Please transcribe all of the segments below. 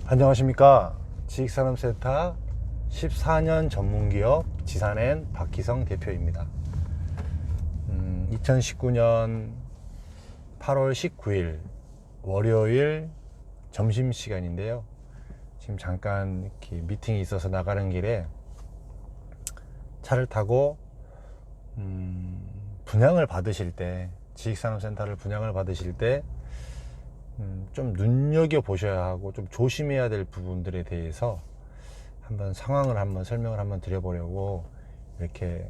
안녕하십니까. 지식산업센터 14년 전문기업 지산엔 박희성 대표입니다. 2019년 8월 19일 월요일 점심시간인데요. 지금 잠깐 이렇게 미팅이 있어서 나가는 길에 차를 타고 분양을 받으실 때, 지식산업센터를 분양을 받으실 때 좀 눈여겨 보셔야 하고 좀 조심해야 될 부분들에 대해서 한번 상황을 한번 설명을 한번 드려보려고 이렇게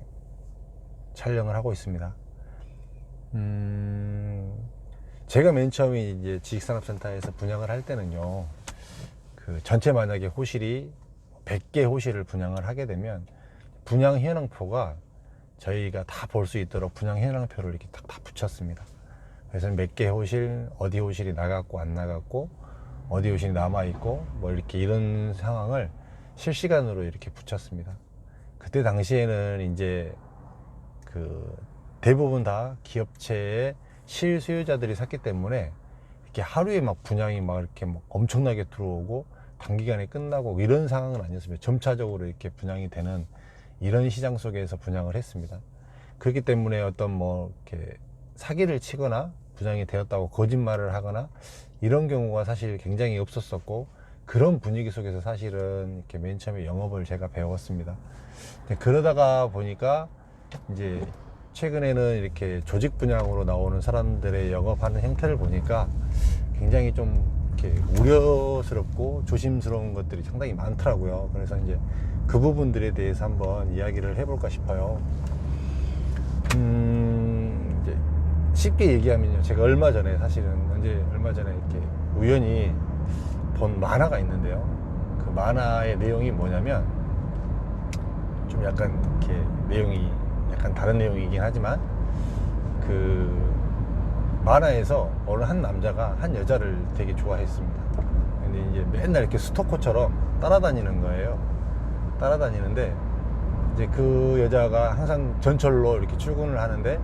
촬영을 하고 있습니다. 제가 맨 처음에 이제 지식산업센터에서 분양을 할 때는요, 그 전체 만약에 호실이 100개 호실을 분양을 하게 되면 분양 현황표가 저희가 다 볼 수 있도록 분양 현황표를 이렇게 다 붙였습니다. 그래서 몇 개 호실, 어디 호실이 나갔고 안 나갔고, 어디 호실이 남아있고, 뭐 이렇게 이런 상황을 실시간으로 이렇게 붙였습니다. 그때 당시에는 이제 그 대부분 다 기업체의 실수요자들이 샀기 때문에 이렇게 하루에 막 분양이 막 이렇게 막 엄청나게 들어오고 단기간에 끝나고 이런 상황은 아니었습니다. 점차적으로 이렇게 분양이 되는 이런 시장 속에서 분양을 했습니다. 그렇기 때문에 어떤 뭐 이렇게 사기를 치거나 분양이 되었다고 거짓말을 하거나 이런 경우가 사실 굉장히 없었었고, 그런 분위기 속에서 사실은 이렇게 맨 처음에 영업을 제가 배웠습니다. 그러다가 보니까 이제 최근에는 이렇게 조직 분양으로 나오는 사람들의 영업하는 형태를 보니까 굉장히 좀 이렇게 우려스럽고 조심스러운 것들이 상당히 많더라고요. 그래서 이제 그 부분들에 대해서 한번 이야기를 해볼까 싶어요. 이제 쉽게 얘기하면요, 제가 얼마 전에 이렇게 우연히 본 만화가 있는데요. 그 만화의 내용이 뭐냐면, 좀 약간 이렇게 내용이 약간 다른 내용이긴 하지만, 그 만화에서 어느 한 남자가 한 여자를 되게 좋아했습니다. 근데 이제 맨날 이렇게 스토커처럼 따라다니는 거예요. 따라다니는데 이제 그 여자가 항상 전철로 이렇게 출근을 하는데,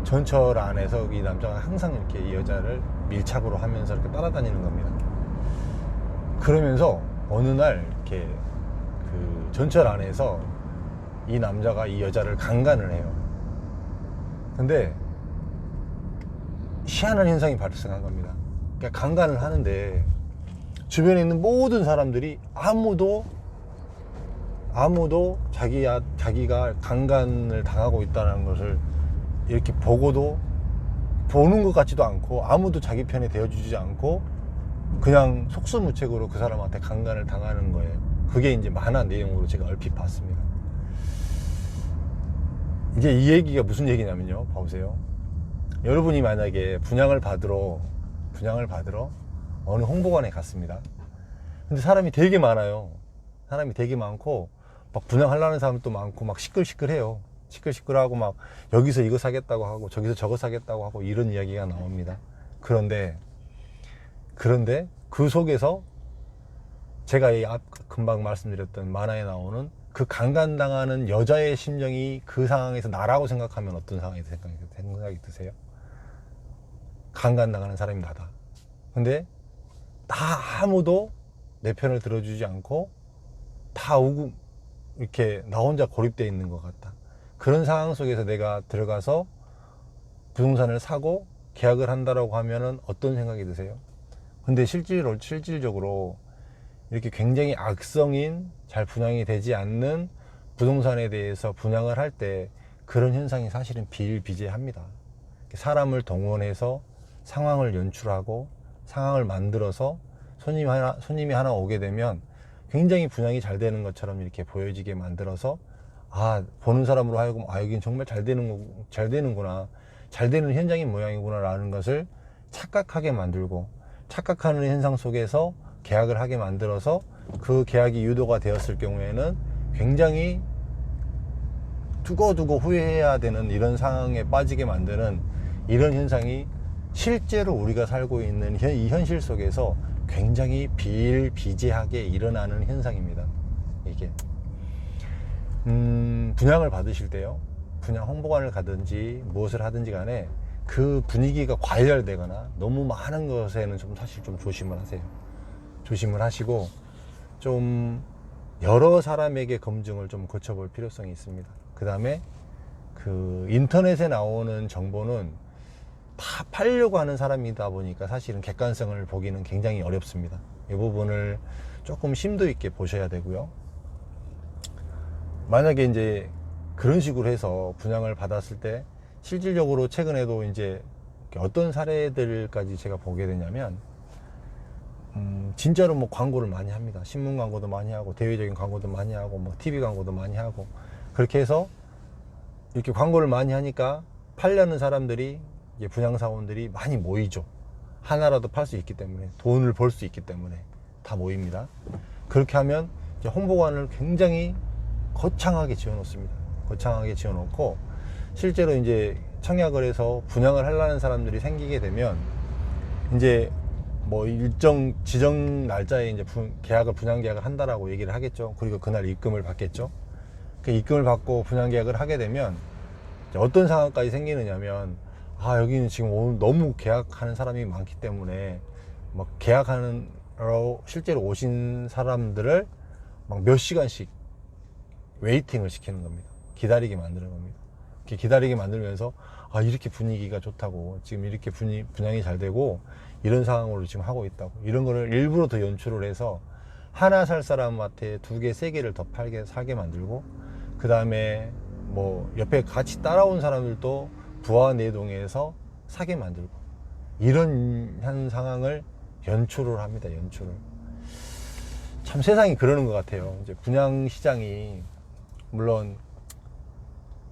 전철 안에서 이 남자가 항상 이렇게 이 여자를 밀착으로 하면서 이렇게 따라다니는 겁니다. 그러면서 어느 날 이렇게 그 전철 안에서 이 남자가 이 여자를 강간을 해요. 근데 희한한 현상이 발생한 겁니다. 그러니까 강간을 하는데 주변에 있는 모든 사람들이 아무도 자기가 강간을 당하고 있다는 것을 이렇게 보는 것 같지도 않고, 아무도 자기 편에 대어주지 않고 그냥 속수무책으로 그 사람한테 강간을 당하는 거예요. 그게 이제 만화 내용으로 제가 얼핏 봤습니다. 이제 이 얘기가 무슨 얘기냐면요, 봐보세요. 여러분이 만약에 분양을 받으러 어느 홍보관에 갔습니다. 근데 사람이 되게 많아요. 사람이 되게 많고 막 분양하려는 사람도 많고 막 시끌시끌해요. 시끌시끌하고 막 여기서 이거 사겠다고 하고 저기서 저거 사겠다고 하고 이런 이야기가 나옵니다. 그런데 그 속에서 제가 금방 말씀드렸던 만화에 나오는 그 강간당하는 여자의 심정이 그 상황에서 나라고 생각하면 어떤 상황에서 생각이 드세요? 강간당하는 사람이 나다. 근데 아무도 내 편을 들어주지 않고 다 이렇게 나 혼자 고립되어 있는 것 같다. 그런 상황 속에서 내가 들어가서 부동산을 사고 계약을 한다라고 하면은 어떤 생각이 드세요? 근데 실질적으로 이렇게 굉장히 악성인, 잘 분양이 되지 않는 부동산에 대해서 분양을 할 때 그런 현상이 사실은 비일비재합니다. 사람을 동원해서 상황을 연출하고 상황을 만들어서 손님이 하나 오게 되면 굉장히 분양이 잘 되는 것처럼 이렇게 보여지게 만들어서, 보는 사람으로 하여금 여긴 정말 잘 되는구나, 잘 되는 현장의 모양이구나 라는 것을 착각하게 만들고, 착각하는 현상 속에서 계약을 하게 만들어서 그 계약이 유도가 되었을 경우에는 굉장히 두고두고 후회해야 되는 이런 상황에 빠지게 만드는 이런 현상이 실제로 우리가 살고 있는 이 현실 속에서 굉장히 비일비재하게 일어나는 현상입니다. 이게 분양을 받으실 때요, 분양 홍보관을 가든지 무엇을 하든지 간에 그 분위기가 과열되거나 너무 많은 것에는 사실 좀 조심을 하세요. 조심을 하시고 좀 여러 사람에게 검증을 좀 거쳐볼 필요성이 있습니다. 그 다음에 그 인터넷에 나오는 정보는 다 팔려고 하는 사람이다 보니까 사실은 객관성을 보기는 굉장히 어렵습니다. 이 부분을 조금 심도 있게 보셔야 되고요. 만약에 이제 그런 식으로 해서 분양을 받았을 때 실질적으로 최근에도 이제 어떤 사례들까지 제가 보게 되냐면 진짜로 뭐 광고를 많이 합니다. 신문 광고도 많이 하고 대외적인 광고도 많이 하고 뭐 TV 광고도 많이 하고 그렇게 해서 이렇게 광고를 많이 하니까 팔려는 사람들이 이제 분양사원들이 많이 모이죠. 하나라도 팔 수 있기 때문에 돈을 벌 수 있기 때문에 다 모입니다. 그렇게 하면 이제 홍보관을 굉장히 거창하게 지어놓습니다. 거창하게 지어놓고 실제로 이제 청약을 해서 분양을 하려는 사람들이 생기게 되면 이제 뭐 일정 지정 날짜에 이제 분양 계약을 한다라고 얘기를 하겠죠. 그리고 그날 입금을 받겠죠. 그 입금을 받고 분양 계약을 하게 되면 어떤 상황까지 생기느냐면 여기는 지금 오늘 너무 계약하는 사람이 많기 때문에 막 계약하는 실제로 오신 사람들을 막 몇 시간씩 웨이팅을 시키는 겁니다. 기다리게 만드는 겁니다. 이렇게 기다리게 만들면서 이렇게 분위기가 좋다고 지금 이렇게 분양이 잘 되고 이런 상황으로 지금 하고 있다고 이런 거를 일부러 더 연출을 해서 하나 살 사람한테 2개, 3개를 더 사게 만들고 그 다음에 뭐 옆에 같이 따라온 사람들도 부하 내동해서 사게 만들고 이런 한 상황을 연출을 합니다. 연출을. 참 세상이 그러는 것 같아요. 이제 분양 시장이 물론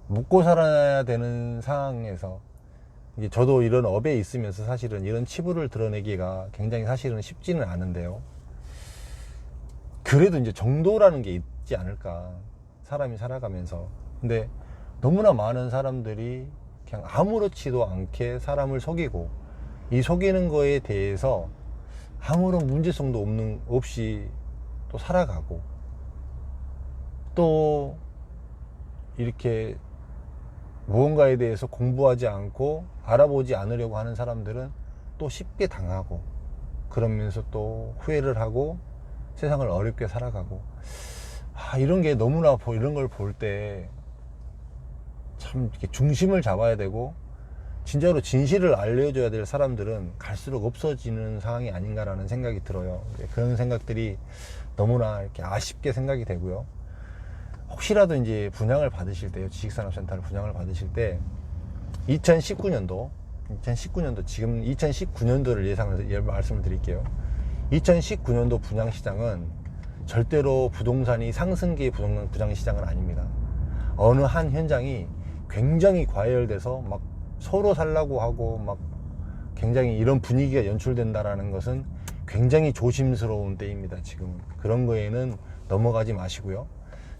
묵고 살아야 되는 상황에서 이게 저도 이런 업에 있으면서 사실은 이런 치부를 드러내기가 굉장히 사실은 쉽지는 않은데요. 그래도 이제 정도라는 게 있지 않을까. 사람이 살아가면서. 근데 너무나 많은 사람들이 그냥 아무렇지도 않게 사람을 속이고 이 속이는 거에 대해서 아무런 문제성도 없이 또 살아가고 또 이렇게 무언가에 대해서 공부하지 않고 알아보지 않으려고 하는 사람들은 또 쉽게 당하고 그러면서 또 후회를 하고 세상을 어렵게 살아가고 이런 게 너무나 이런 걸 볼 때 참 이렇게 중심을 잡아야 되고 진짜로 진실을 알려줘야 될 사람들은 갈수록 없어지는 상황이 아닌가라는 생각이 들어요. 그런 생각들이 너무나 이렇게 아쉽게 생각이 되고요. 혹시라도 이제 분양을 받으실 때요, 지식산업센터를 분양을 받으실 때 2019년도 지금 2019년도를 말씀을 드릴게요. 2019년도 분양시장은 절대로 부동산이 상승기의 분양시장은 아닙니다. 어느 한 현장이 굉장히 과열돼서 막 서로 살라고 하고 막 굉장히 이런 분위기가 연출된다라는 것은 굉장히 조심스러운 때입니다. 지금 그런 거에는 넘어가지 마시고요.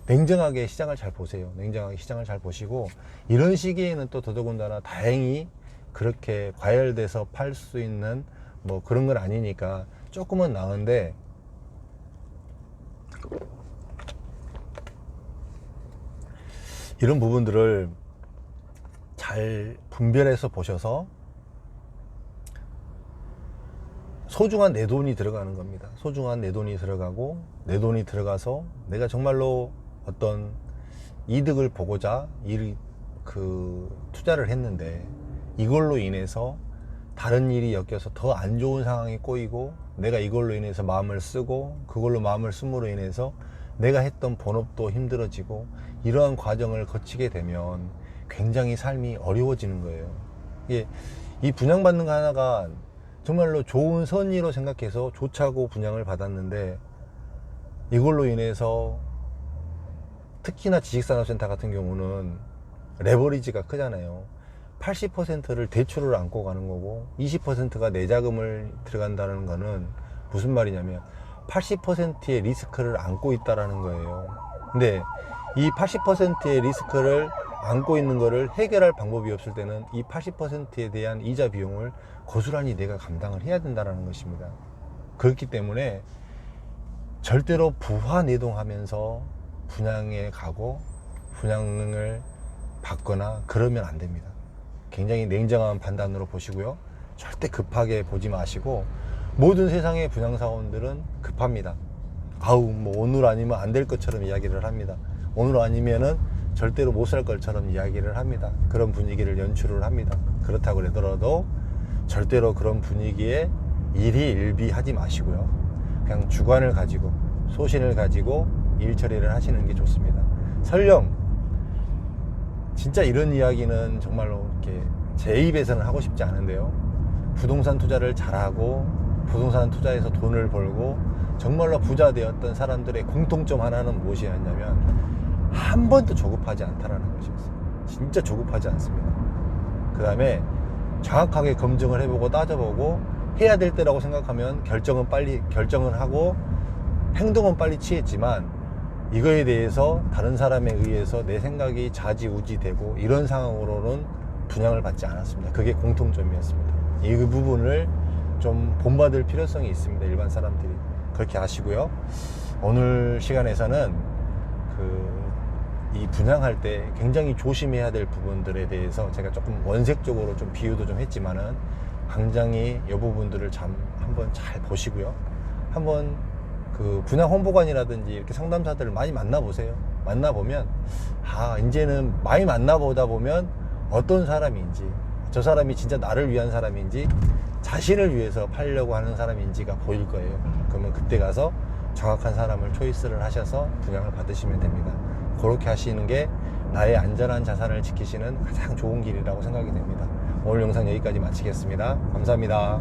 냉정하게 시장을 잘 보세요. 냉정하게 시장을 잘 보시고 이런 시기에는 또 더더군다나 다행히 그렇게 과열돼서 팔 수 있는 뭐 그런 건 아니니까 조금은 나은데 이런 부분들을 잘 분별해서 보셔서 소중한 내 돈이 들어가는 겁니다. 소중한 내 돈이 들어가고 내 돈이 들어가서 내가 정말로 어떤 이득을 보고자 투자를 했는데 이걸로 인해서 다른 일이 엮여서 더 안 좋은 상황이 꼬이고 내가 이걸로 인해서 마음을 쓰고 그걸로 마음을 씀으로 인해서 내가 했던 본업도 힘들어지고 이러한 과정을 거치게 되면 굉장히 삶이 어려워지는 거예요. 이 분양받는 거 하나가 정말로 좋은 선의로 생각해서 좋자고 분양을 받았는데 이걸로 인해서 특히나 지식산업센터 같은 경우는 레버리지가 크잖아요. 80%를 대출을 안고 가는 거고 20%가 내 자금을 들어간다는 거는 무슨 말이냐면 80%의 리스크를 안고 있다라는 거예요. 근데 이 80%의 리스크를 안고 있는 거를 해결할 방법이 없을 때는 이 80%에 대한 이자 비용을 고스란히 내가 감당을 해야 된다는 것입니다. 그렇기 때문에 절대로 부하내동하면서 분양에 가고 분양을 받거나 그러면 안 됩니다. 굉장히 냉정한 판단으로 보시고요. 절대 급하게 보지 마시고 모든 세상의 분양사원들은 급합니다. 아우, 뭐 오늘 아니면 안 될 것처럼 이야기를 합니다. 오늘 아니면은 절대로 못 살 것처럼 이야기를 합니다. 그런 분위기를 연출을 합니다. 그렇다고 그러더라도 절대로 그런 분위기에 일희일비하지 마시고요. 그냥 주관을 가지고 소신을 가지고 일 처리를 하시는 게 좋습니다. 설령 진짜 이런 이야기는 정말로 이렇게 제 입에서는 하고 싶지 않은데요. 부동산 투자를 잘하고 부동산 투자에서 돈을 벌고 정말로 부자 되었던 사람들의 공통점 하나는 무엇이었냐면 한 번도 조급하지 않다라는 것이었어요. 진짜 조급하지 않습니다. 그 다음에 정확하게 검증을 해보고 따져보고 해야 될 때라고 생각하면 결정을 하고 행동은 빨리 취했지만 이거에 대해서 다른 사람에 의해서 내 생각이 좌지우지되고 이런 상황으로는 분양을 받지 않았습니다. 그게 공통점이었습니다. 이 부분을 좀 본받을 필요성이 있습니다. 일반 사람들이. 그렇게 아시고요. 오늘 시간에서는 이 분양할 때 굉장히 조심해야 될 부분들에 대해서 제가 조금 원색적으로 좀 비유도 좀 했지만은 굉장히 이 부분들을 한번 잘 보시고요. 한번 그 분양 홍보관이라든지 이렇게 상담사들을 많이 만나보세요. 만나보면 이제는 많이 만나보다 보면 어떤 사람인지, 저 사람이 진짜 나를 위한 사람인지, 자신을 위해서 팔려고 하는 사람인지가 보일 거예요. 그러면 그때 가서 정확한 사람을 초이스를 하셔서 분양을 받으시면 됩니다. 그렇게 하시는 게 나의 안전한 자산을 지키시는 가장 좋은 길이라고 생각이 됩니다. 오늘 영상 여기까지 마치겠습니다. 감사합니다.